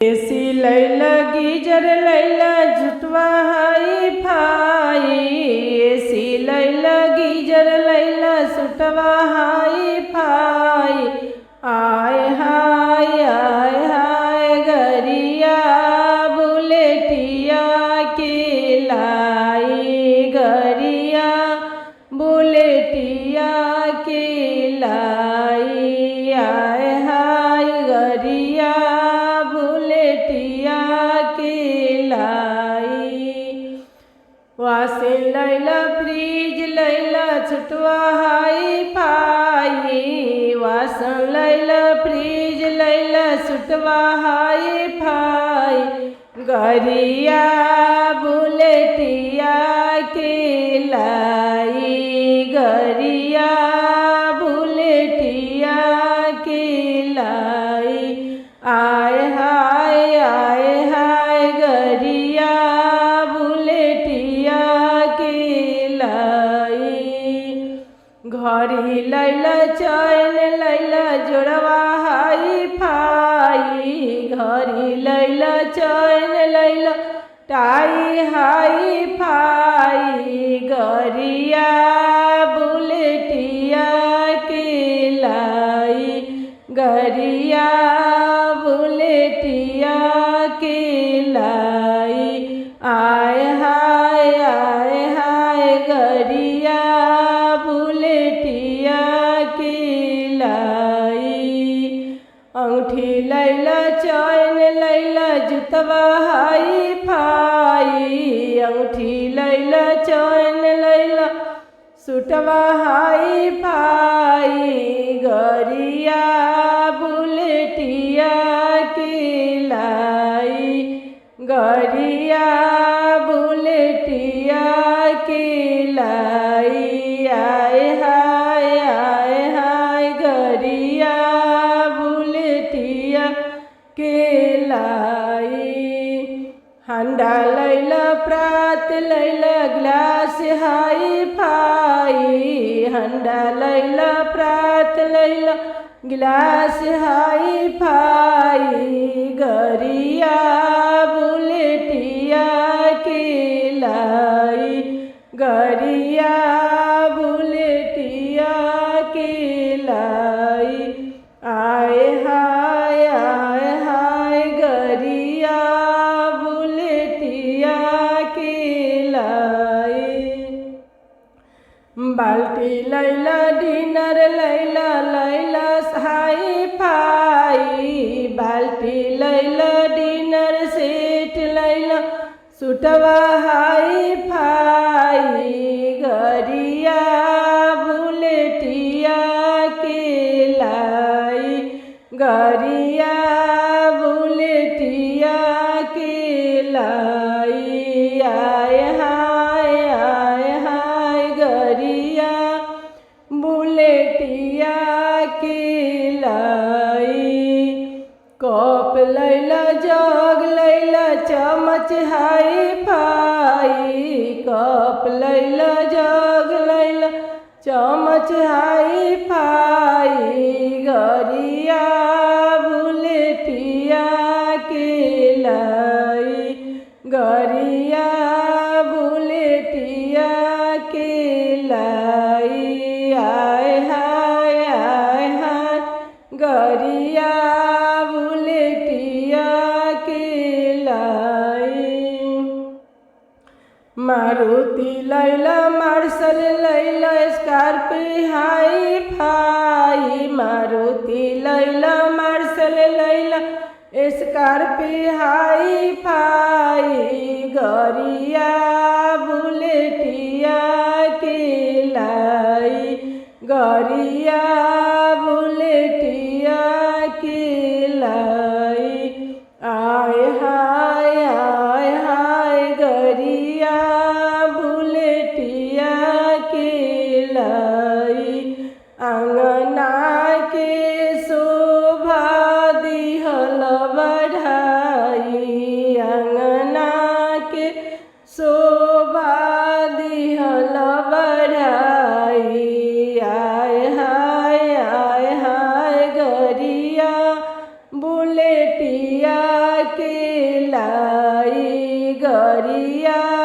AC लैला geyser लैला झुटवा hi fi. AC लैला geyser लैला सुटवा hi fi. आय हाय गरिया बुलेटिया के लाई। गरिया बुलेटिया के लाई। आय हाय गरिया बुलेटिया के लाई। वाशिंग लैला फ्रिज लैला छुटवा हाई फाई। वाशिंग लैला फ्रिज लैला छुटवा हाई फाई। गरिया बुलेटिया के लाई। गरिया बुलेटिया के लाई। आय हाय गरिया बुलेटिया के लाई। घड़ी लैला चैन लैला जोड़वा हाई फाई। घड़ी लैला चैन लैला टाई हाई फाई। गरिया बुलेटिया के लाई। गरिया बुलेटिया के लाई। आय हाय गरिया बुलेटिया के लाई। अंगूठी लैला चैन लैला जुतवा हाई फाई। अंगूठी लैला चैन लैला सुटवा हाई फाई। गरिया बुलेटिया के लाई। गरिया बुलेटिया के लाई। आय हाय गरिया बुलेटिया के लाई। हंडा लैला प्रात लैला ग्लास हाई फाई। हंडा लैला प्रात लैला गिलास हाई फाई। गरिया बुलेटिया के लाई। गरिया बुलेटिया के लाई। आय हाय गरिया बुलेटिया के लाई। बाल्टी लैला डिनर लैला लैला हाई फाई। बाल्टी लैला डिनर सेट लैला सुटवा हाई फाई। गरिया बुलेटिया के लाई। गरिया बुलेटिया के लाई। आय हाय गरिया बुलेटिया के लाई। कप लैला जग लैला चमच हाई फाई। कप लैला जग लैला चमच हाई फाई। गरिया बुलेटिया के लाई। गरिया बुलेटिया के लाई। आय हाय गरिया बुलेटिया के लाई। मारुति लैला मार्शल लैला स्कॉर्पियो हाई फाई। मारुति लैला मार्शल लैला स्कॉर्पियो हाई फाई। गरिया बुलेटिया के लाई। गरिया बुलेटिया के लाई। आय हाय गरिया बुलेटिया के लाई। अंगना के शोभा दिहल बढ़ाई। अंगना के शोभा दिहल बढ़ाई। आय हाय गरिया बुलेटिया के लाई गरिया